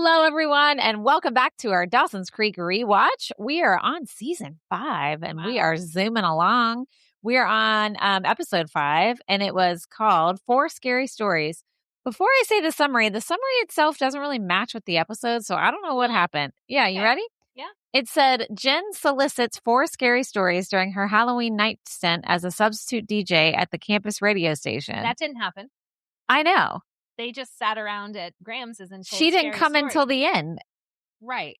Hello, everyone, and welcome back to our Dawson's Creek rewatch. We are on season 5, and we are zooming along. We are on episode 5, and it was called 4 Scary Stories. Before I say the summary itself doesn't really match with the episode, so I don't know what happened. Yeah, you ready? Yeah. It said, Jen solicits 4 scary stories during her Halloween night stint as a substitute DJ at the campus radio station. That didn't happen. I know. They just sat around at Grahams's and told She didn't come stories. until the end. Right.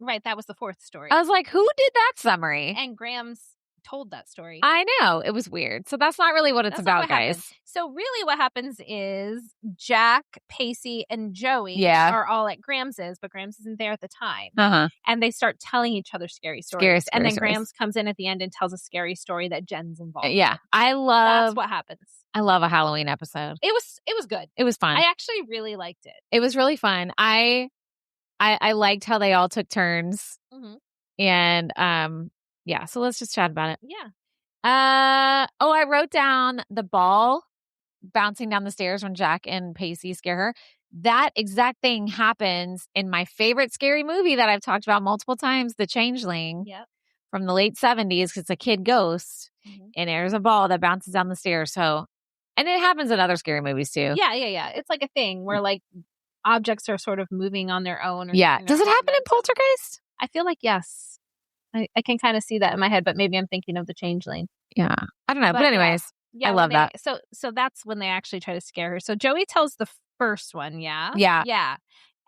That was the 4th story. I was like, who did that summary? And Graham's told that story. I know. It was weird. So that's not really what it's about, guys. Happens. So really what happens is Jack, Pacey, and Joey are all at Grahams's, but Graham's isn't there at the time. Uh-huh. And they start telling each other scary stories. And then Graham's comes in at the end and tells a scary story that Jen's involved in. That's what happens. I love a Halloween episode. It was good. It was fun. I actually really liked it. It was really fun. I liked how they all took turns. Mm-hmm. And yeah, so let's just chat about it. Yeah. I wrote down the ball bouncing down the stairs when Jack and Pacey scare her. That exact thing happens in my favorite scary movie that I've talked about multiple times, The Changeling. Yep. From the late 70s. It's a kid ghost. Mm-hmm. And there's a ball that bounces down the stairs. So, and it happens in other scary movies too. Yeah. It's like a thing where like objects are sort of moving on their own. Does it happen in Poltergeist? I feel like yes. I can kind of see that in my head, but maybe I'm thinking of The Changeling. Yeah. I don't know. But anyways, I love that. So that's when they actually try to scare her. So Joey tells the first one. Yeah. Yeah. Yeah.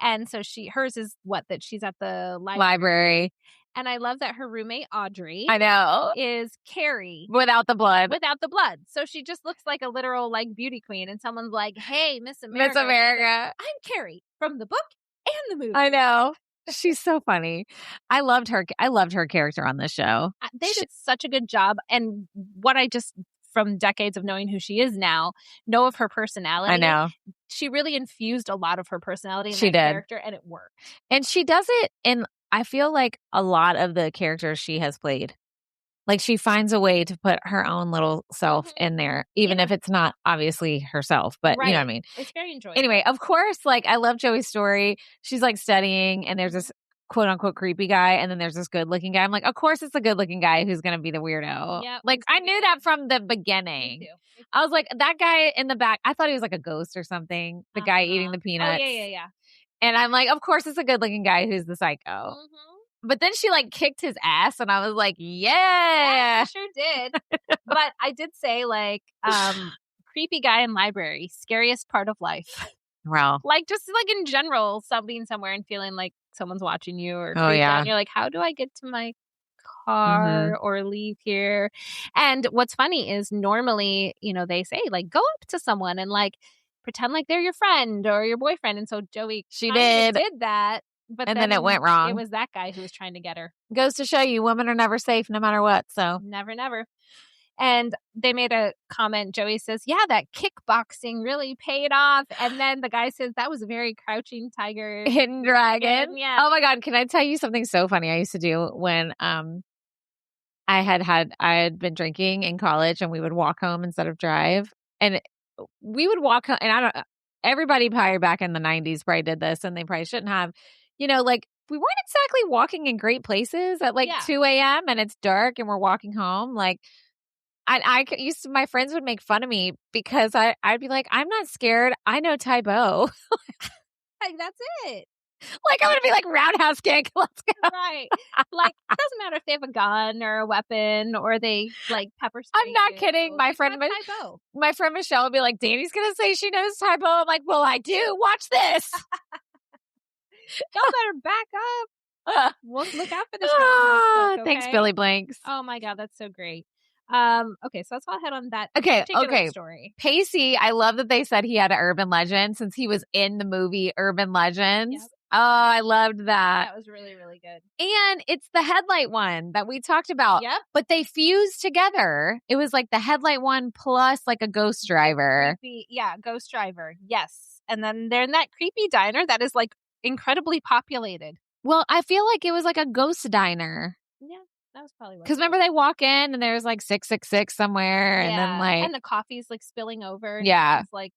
And so hers is that she's at the library. And I love that her roommate, Audrey, I know, is Carrie. Without the blood. So she just looks like a literal like beauty queen. And someone's like, hey, Miss America. I'm Carrie from the book and the movie. I know. She's so funny. I loved her character on this show. They did such a good job. And what I just, from decades of knowing who she is now, know of her personality. I know. She really infused a lot of her personality in that character, and it worked. And she does it in, I feel like, a lot of the characters she has played. Like, she finds a way to put her own little self in there, even if it's not obviously herself, but you know what I mean? It's very enjoyable. Anyway, of course, like, I love Joey's story. She's like studying, and there's this quote unquote creepy guy, and then there's this good looking guy. I'm like, of course it's a good looking guy who's going to be the weirdo. Yep, like, I knew that from the beginning. I was like, that guy in the back, I thought he was like a ghost or something. The guy eating the peanuts. Oh, yeah. And I'm like, of course it's a good looking guy who's the psycho. Mm-hmm. But then she like kicked his ass, and I was like, yeah. She sure did. But I did say like, creepy guy in library, scariest part of life. Wow. Like just like in general, being somewhere and feeling like someone's watching you or out, and you're like, how do I get to my car or leave here? And what's funny is normally, they say like, go up to someone and like pretend like they're your friend or your boyfriend. And so Joey did that. But then it went wrong. It was that guy who was trying to get her. Goes to show you, women are never safe no matter what. So never. And they made a comment. Joey says, yeah, that kickboxing really paid off. And then the guy says, that was a very crouching tiger. Hidden dragon. Yeah. Oh my God. Can I tell you something so funny I used to do when I had been drinking in college, and we would walk home instead of drive. And we would walk home, and everybody probably back in the 90s probably did this, and they probably shouldn't have. Like, we weren't exactly walking in great places at like 2 a.m. and it's dark and we're walking home. Like, my friends would make fun of me because I'd be like, I'm not scared. I know Tybo. Like, that's it. Like, I'm going to be like, roundhouse kick. Let's go. Right. Like, it doesn't matter if they have a gun or a weapon or they like pepper spray. I'm not kidding. My friend Michelle would be like, Danny's going to say she knows Tybo. I'm like, well, I do. Watch this. Y'all better back up. We'll look out for this. Okay? Thanks, Billy Blanks. Oh my God, that's so great. Okay, so let's all head on that story. Pacey, I love that they said he had an urban legend since he was in the movie Urban Legends. Yep. Oh, I loved that. That was really, really good. And it's the headlight one that we talked about. Yep. But they fused together. It was like the headlight one plus like a ghost driver. Ghost driver. Yes. And then they're in that creepy diner that is like incredibly populated. Well, I feel like it was like a ghost diner. Yeah, that was probably because remember they walk in and there's like 666 somewhere, and then like and the coffee's like spilling over. Yeah, it's like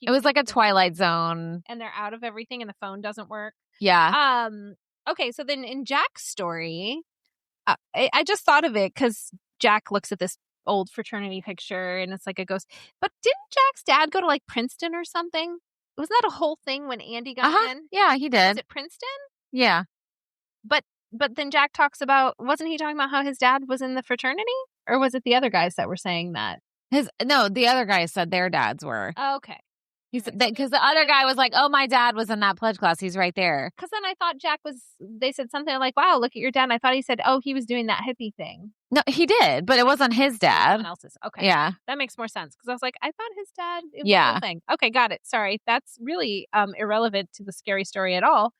It was like a Twilight Zone. And they're out of everything and the phone doesn't work. Yeah. Okay, so then in Jack's story, I just thought of it because Jack looks at this old fraternity picture and it's like a ghost. But didn't Jack's dad go to like Princeton or something? Wasn't that a whole thing when Andy got in? Yeah, he did. Was it Princeton? Yeah. But then Jack talks about, wasn't he talking about how his dad was in the fraternity? Or was it the other guys that were saying that? The other guys said their dads were. Oh, okay. He said because the other guy was like, "Oh, my dad was in that pledge class. He's right there." Because then I thought they said something like, "Wow, look at your dad." And I thought he said, "Oh, he was doing that hippie thing." No, he did, but it wasn't his dad. Someone else's. Okay. Yeah. That makes more sense. Because I was like, I thought his dad, it was Yeah. the whole thing. Okay, got it. Sorry. That's really irrelevant to the scary story at all.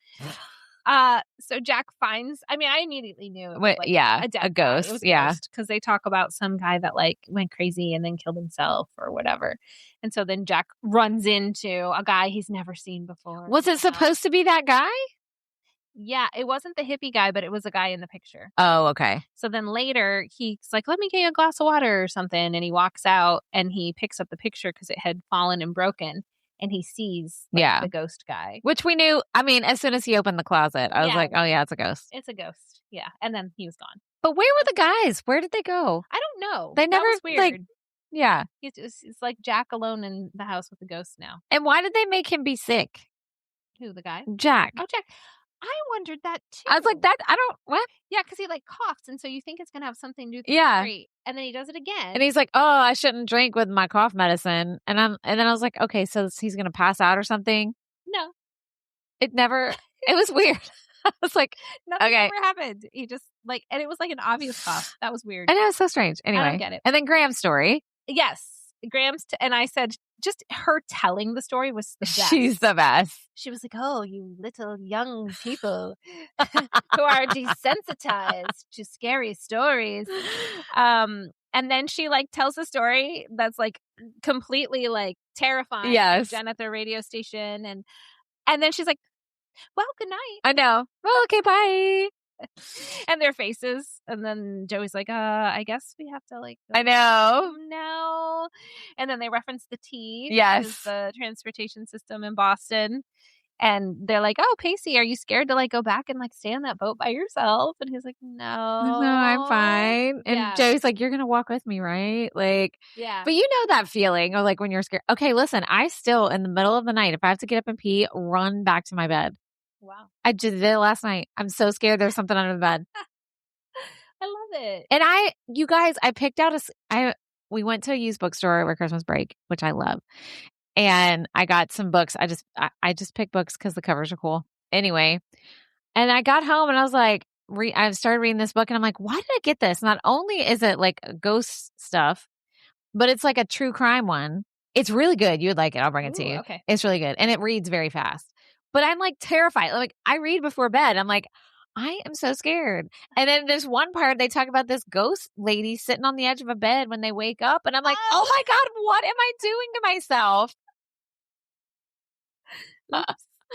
So Jack finds, I immediately knew it was a ghost. It was a ghost because they talk about some guy that like went crazy and then killed himself or whatever. And so then Jack runs into a guy he's never seen before. Was it supposed to be that guy? Yeah, it wasn't the hippie guy, but it was a guy in the picture. Oh, okay. So then later he's like, let me get you a glass of water or something. And he walks out and he picks up the picture because it had fallen and broken. And he sees the ghost guy. Which we knew, as soon as he opened the closet, I was like, oh yeah, it's a ghost. It's a ghost. Yeah. And then he was gone. But where were the guys? Where did they go? I don't know. They never, that was weird. Yeah. It's like Jack alone in the house with the ghost now. And why did they make him be sick? Who, the guy? Jack. Oh, Jack. I wondered that too. I was like, what? Yeah, because he like coughs, and so you think it's going to have something to do with the story. And then he does it again. And he's like, oh, I shouldn't drink with my cough medicine. And then I was like, okay, so he's going to pass out or something? No. It was weird. I was like, nothing ever happened. He just and it was like an obvious cough. That was weird. I know, it's so strange. Anyway. I don't get it. And then Graham's story. Yes. Graham's, and I said, just her telling the story was the best. She's the best. She was like, oh, you little young people who are desensitized to scary stories. And then she tells a story that's completely terrifying. Yes. Jen at the radio station. And then she's like, well, good night. I know. Well, okay, bye. And their faces. And then Joey's like, I guess we have to I know. No. And then they reference the T. Yes. The transportation system in Boston. And they're like, oh, Pacey, are you scared to go back and stay on that boat by yourself? And he's like, no, I'm fine. And Joey's like, you're going to walk with me, right? Yeah. But you know that feeling of when you're scared. Okay, listen, I still, in the middle of the night, if I have to get up and pee, run back to my bed. Wow. I just did it last night. I'm so scared there's something under the bed. I love it. And you guys, I picked out we went to a used bookstore over Christmas break, which I love. And I got some books. I just picked books because the covers are cool. Anyway, and I got home and I was like, I started reading this book and I'm like, why did I get this? Not only is it ghost stuff, but it's a true crime one. It's really good. You would like it. I'll bring it to you. Okay. It's really good. And it reads very fast. But I'm terrified. I read before bed. I'm like, I am so scared. And then there's one part they talk about this ghost lady sitting on the edge of a bed when they wake up. And I'm like, oh my God, what am I doing to myself? Oh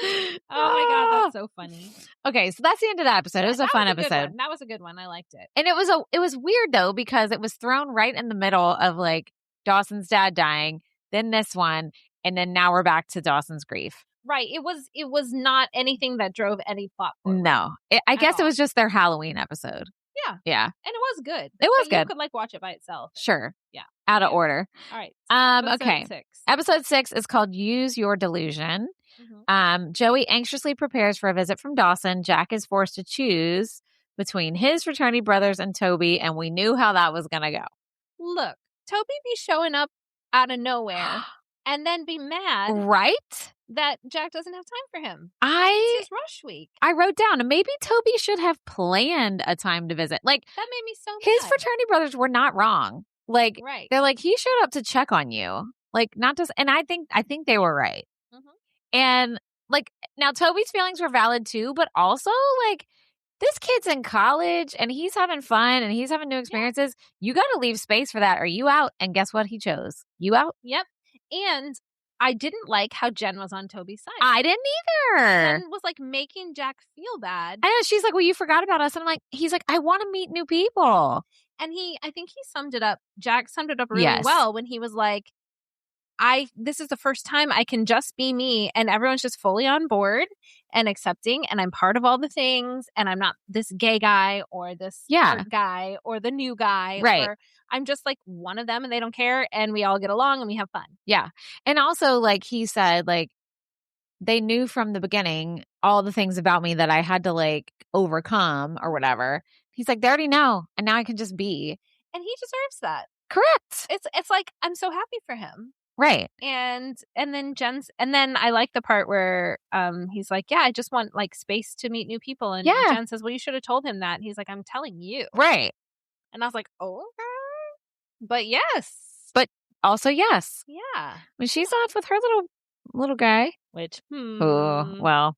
my God, that's so funny. Okay, so that's the end of that episode. It was a fun episode. That was a good one. I liked it. And it was weird though, because it was thrown right in the middle of Dawson's dad dying, then this one, and then now we're back to Dawson's grief. Right. It was not anything that drove any plot forward. No. I guess it was just their Halloween episode. Yeah. Yeah. And it was good. It was good. You could watch it by itself. Sure. Yeah. Out of order. All right. Okay. 6. Episode 6 is called Use Your Delusion. Mm-hmm. Joey anxiously prepares for a visit from Dawson. Jack is forced to choose between his fraternity brothers and Tobey, and we knew how that was going to go. Look, Tobey be showing up out of nowhere and then be mad. Right? That Jack doesn't have time for him. It's his rush week. I wrote down, maybe Tobey should have planned a time to visit. That made me so mad. His fraternity brothers were not wrong. Right. They're he showed up to check on you. Not just, and I think they were right. Mm-hmm. And now Toby's feelings were valid too, but also this kid's in college and he's having fun and he's having new experiences. Yeah. You got to leave space for that or you out. And guess what he chose? You out? Yep. And I didn't like how Jen was on Toby's side. I didn't either. Jen was making Jack feel bad. I know. She's like, well, you forgot about us. And I'm he's like, I want to meet new people. And I think he summed it up. Jack summed it up really well when he was like, this is the first time I can just be me and everyone's just fully on board and accepting and I'm part of all the things and I'm not this gay guy or this art guy or the new guy. Right. Or I'm just like one of them and they don't care and we all get along and we have fun. Yeah. And also like he said, like they knew from the beginning all the things about me that I had to like overcome or whatever. He's like, they already know and now I can just be. And he deserves that. Correct. It's like, I'm so happy for him. Right. And then I like the part where he's like, yeah, I just want like space to meet new people. And Jen says, well, you should have told him that. And he's like, I'm telling you. Right. And I was like, oh, okay. But yes. But also yes. Yeah. When she's off with her little guy. Which, oh, well.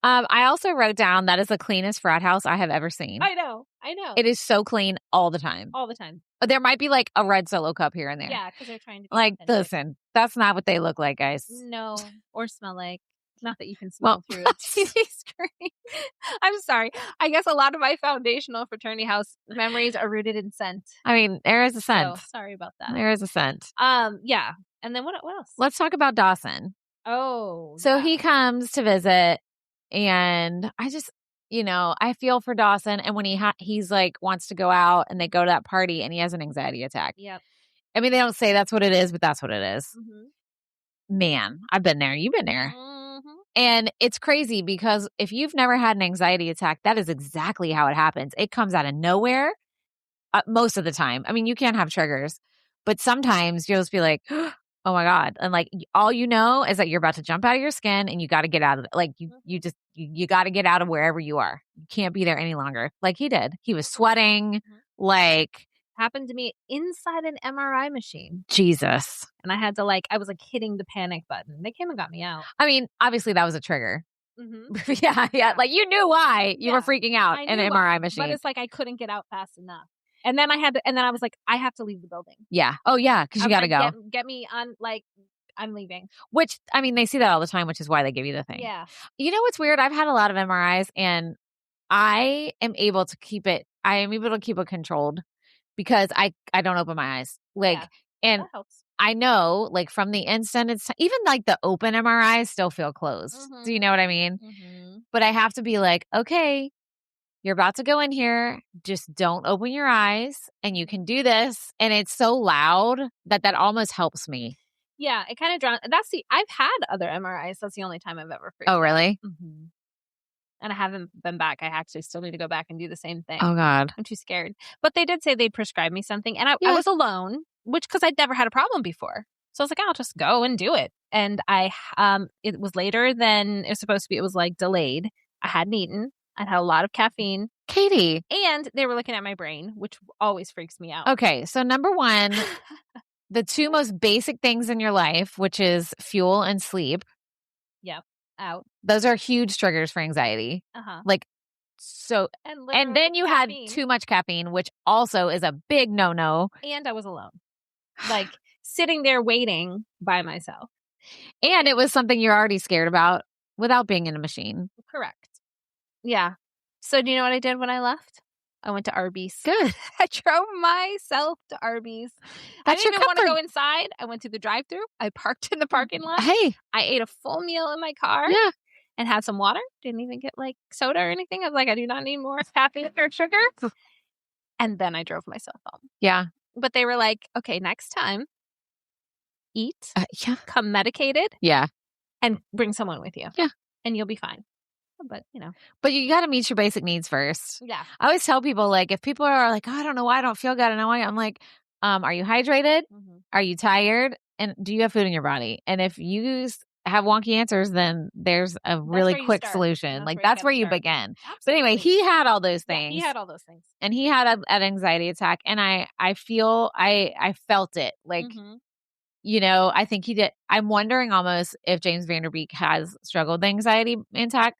I also wrote down that is the cleanest frat house I have ever seen. I know. It is so clean all the time. All the time. There might be like a red Solo cup here and there. Yeah, because they're trying to be like, authentic. listen, that's not what they look like, guys. No, or smell like. Not that you can smell through a TV screen. I'm sorry. I guess a lot of my foundational fraternity house memories are rooted in scent. I mean, there is a scent. So, sorry about that. There is a scent. Yeah. And then what else? Let's talk about Dawson. Oh. So he comes to visit and I just, I feel for Dawson. And when he's like wants to go out and they go to that party and he has an anxiety attack. Yep. I mean, they don't say that's what it is, but that's what it is. Mm-hmm. Man, I've been there. You've been there. Mm-hmm. And it's crazy because if you've never had an anxiety attack, that is exactly how it happens. It comes out of nowhere most of the time. I mean, you can have triggers, but sometimes you'll just be like, oh my God. And like, all you know is that you're about to jump out of your skin and you got to get out of it. Like you got to get out of wherever you are. You can't be there any longer. Like he did. He was sweating. Like happened to me inside an MRI machine. Jesus. And I had to I was like hitting the panic button. They came and got me out. I mean, obviously that was a trigger. Mm-hmm. Yeah. Like you knew why you were freaking out in an MRI machine. But it's like I couldn't get out fast enough. And then I was like, I have to leave the building. Yeah. Oh yeah. Cause you got to go. Get me on, I'm leaving. Which, I mean, they see that all the time, which is why they give you the thing. Yeah. You know what's weird? I've had a lot of MRIs and I am able to keep it controlled because I don't open my eyes. And that helps. I know from the instant even the open MRIs still feel closed. Mm-hmm. Do you know what I mean? Mm-hmm. But I have to be like, okay, you're about to go in here. Just don't open your eyes and you can do this. And it's so loud that almost helps me. Yeah. It kind of drowns. I've had other MRIs. That's the only time I've ever freaked out. Oh, really? Mm-hmm. And I haven't been back. I actually still need to go back and do the same thing. Oh, God. I'm too scared. But they did say they'd prescribe me something. And I was alone, because I'd never had a problem before. So I was like, I'll just go and do it. And it was later than it was supposed to be. It was delayed. I hadn't eaten. I'd had a lot of caffeine. Katie. And they were looking at my brain, which always freaks me out. Okay. So number one, the two most basic things in your life, which is fuel and sleep. Yep. Out. Those are huge triggers for anxiety. Uh-huh. And then you had too much caffeine, which also is a big no-no. And I was alone. Sitting there waiting by myself. And it was something you're already scared about without being in a machine. Correct. Yeah. So do you know what I did when I left? I went to Arby's. Good. I drove myself to Arby's. I didn't even want to go inside. I went to the drive-thru. I parked in the parking lot. Hey. I ate a full meal in my car. Yeah. And had some water. Didn't even get soda or anything. I was like, I do not need more caffeine or sugar. And then I drove myself home. Yeah. But they were like, okay, next time, eat. Yeah. Come medicated. Yeah. And bring someone with you. Yeah. And you'll be fine. But, But you got to meet your basic needs first. Yeah. I always tell people, if people are like, oh, I don't know why I don't feel good. And I'm like, are you hydrated? Mm-hmm. Are you tired? And do you have food in your body? And if you have wonky answers, then there's a really quick solution. That's where you begin. Absolutely. But anyway, he had all those things. Yeah, he had all those things. And he had an anxiety attack. And I felt it. Mm-hmm. I think he did. I'm wondering almost if James Vanderbeek has struggled with anxiety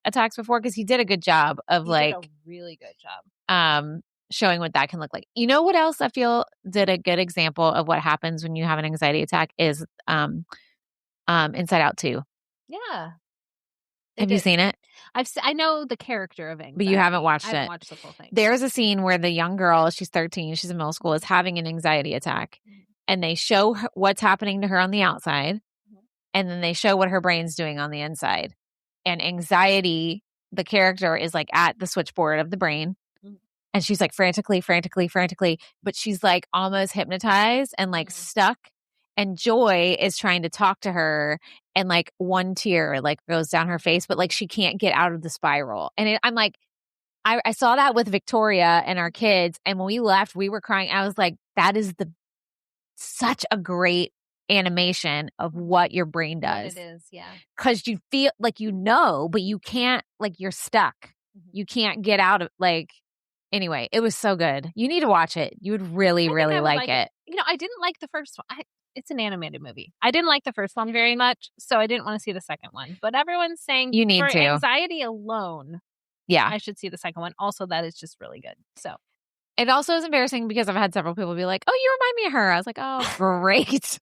attacks before, because he did a good job of did a really good job. Showing what that can look like. You know what else I feel did a good example of what happens when you have an anxiety attack is Inside Out 2. Yeah. Have you seen it? I know the character of anxiety, but you haven't watched it. I haven't watched the full thing. There's a scene where the young girl, she's 13, she's in middle school, is having an anxiety attack. and they show her what's happening to her on the outside, and then they show what her brain's doing on the inside. And anxiety, the character is like at the switchboard of the brain, and she's like frantically, but she's like almost hypnotized and like stuck. And Joy is trying to talk to her, and like one tear like goes down her face, but like she can't get out of the spiral. And I'm like, I saw that with Victoria and our kids, and when we left, we were crying. I was like, that is such a great animation of what your brain does. It is, yeah. Because you feel like but you can't, like you're stuck. You can't get out of like. Anyway, it was so good. You need to watch it. You would really, really like it. You know, I didn't like the first one. It's an animated movie. I didn't like the first one very much, so I didn't want to see the second one. But everyone's saying you need to. Anxiety alone, yeah, I should see the second one. Also, that is just really good. So it also is embarrassing because I've had several people be like, "Oh, you remind me of her." I was like, "Oh, great."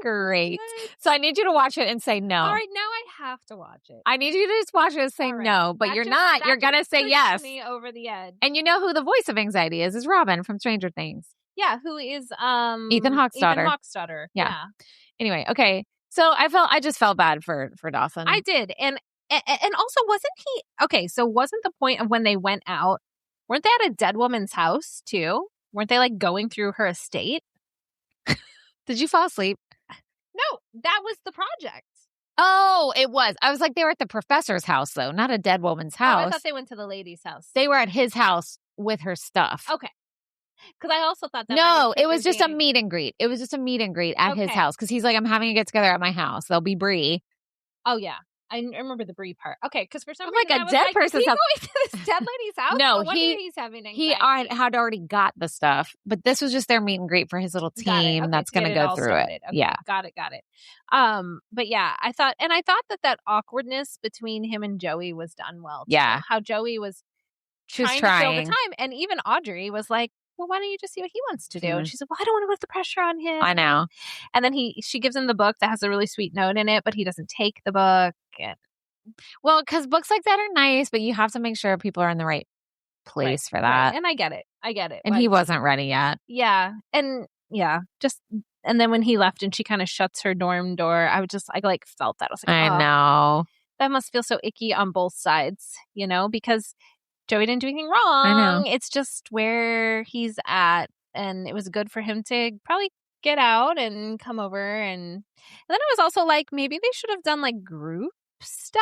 Great. So I need you to watch it and say no. All right, now I have to watch it. I need you to just watch it and say no, but you're not. You're going to say yes. Me over the edge. And you know who the voice of anxiety is Robin from Stranger Things. Yeah, who is Ethan Hawke's daughter. Ethan Hawke's daughter. Yeah. Anyway, okay. So I just felt bad for Dawson. I did. And also wasn't the point of when they went out, weren't they at a dead woman's house too? Weren't they like going through her estate? Did you fall asleep? No, that was the project. Oh, it was. I was like, they were at the professor's house, though, not a dead woman's house. Oh, I thought they went to the lady's house. They were at his house with her stuff. Okay. Because I also thought that. No, it was just a meet and greet. It was just a meet and greet at his house. Because he's like, I'm having a get together at my house. There'll be Brie. Oh, yeah. I remember the Brie part. Okay, because for some reason, like a dead person's house. Is he going to this dead lady's house? No, he's having anxiety. He had already got the stuff, but this was just their meet and greet for his little team that's going to go through it. Okay, yeah, got it. But yeah, I thought that awkwardness between him and Joey was done well. Too. Yeah, how Joey was trying to fill the time, and even Audrey was like, well, why don't you just see what he wants to do? And she's like, well, I don't want to put the pressure on him. I know. And then she gives him the book that has a really sweet note in it, but he doesn't take the book. Well, because books like that are nice, but you have to make sure people are in the right place for that. Right. And I get it. And he wasn't ready yet. Yeah. And then when he left and she kind of shuts her dorm door, I felt that. I was like, I know. That must feel so icky on both sides, because Joey didn't do anything wrong. I know. It's just where he's at. And it was good for him to probably get out and come over. And then I was also like, maybe they should have done like group stuff.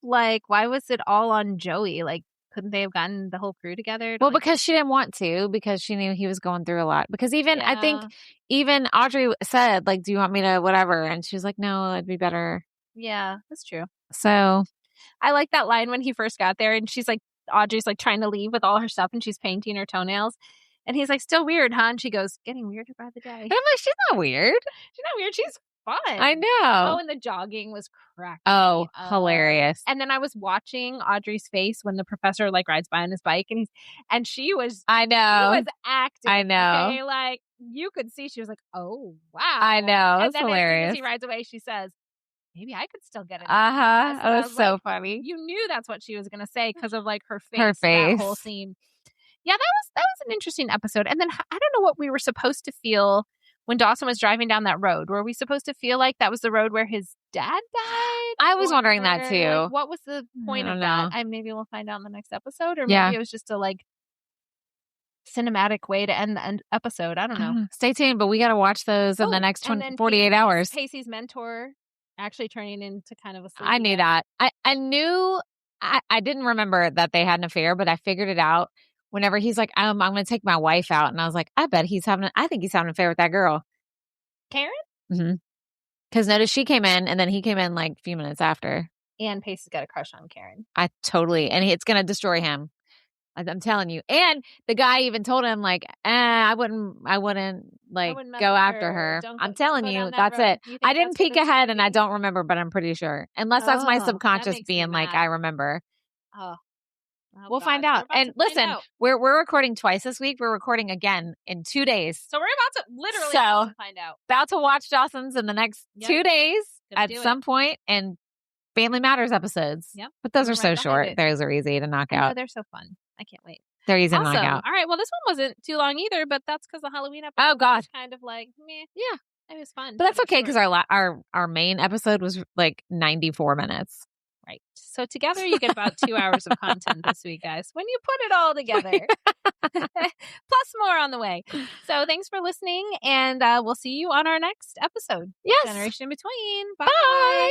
Like, why was it all on Joey? Like, couldn't they have gotten the whole crew together? Well, because she didn't want to, because she knew he was going through a lot. Because I think even Audrey said, like, do you want me to whatever? And she was like, no, it'd be better. Yeah, that's true. So I like that line when he first got there and she's like, Audrey's like trying to leave with all her stuff and she's painting her toenails. And he's like, still weird, huh? And she goes, getting weirder by the day. And I'm like, she's not weird. She's not weird. She's fun. I know. Oh, and the jogging was cracking. Oh, hilarious. And then I was watching Audrey's face when the professor like rides by on his bike and she was I know. She was acting. I know. Okay? Like you could see she was like, oh wow. I know. That's hilarious. As he rides away, she says, maybe I could still get it. It was so funny. You knew that's what she was gonna say because of like her face. That whole scene. Yeah, that was an interesting episode. And then I don't know what we were supposed to feel when Dawson was driving down that road. Were we supposed to feel like that was the road where his dad died? I was wondering that too. Like, what was the point of that? Maybe we'll find out in the next episode, or maybe it was just a like cinematic way to end the episode. I don't know. Stay tuned, but we got to watch those in the next 48 hours. Pacey's mentor actually turning into kind of a I knew that. I knew. I didn't remember that they had an affair, but I figured it out whenever he's like, I'm going to take my wife out. And I was like, I think he's having an affair with that girl. Karen? Mm-hmm. Because notice she came in and then he came in like a few minutes after. And Pacey's got a crush on Karen. And it's going to destroy him. I'm telling you. And the guy even told him like, I wouldn't go after her. I'm telling you, that's it. I didn't peek ahead and I don't remember, but I'm pretty sure. Unless that's my subconscious being like, I remember. Oh. We'll find out. And listen, we're recording twice this week. We're recording again in 2 days. So we're about to literally find out. About to watch Dawson's in the next 2 days at some point, and Family Matters episodes. Yep. But those are so short. Those are easy to knock out. They're so fun. I can't wait. They're easy to knock Awesome. out. All right. Well, this one wasn't too long either, but that's because the Halloween episode Oh, God. was kind of like, meh. Yeah. It was fun. But that's okay because our main episode was like 94 minutes. Right. So together you get about 2 hours of content this week, guys, when you put it all together. Plus more on the way. So thanks for listening, and we'll see you on our next episode. Yes. Generation in Between. Bye. Bye.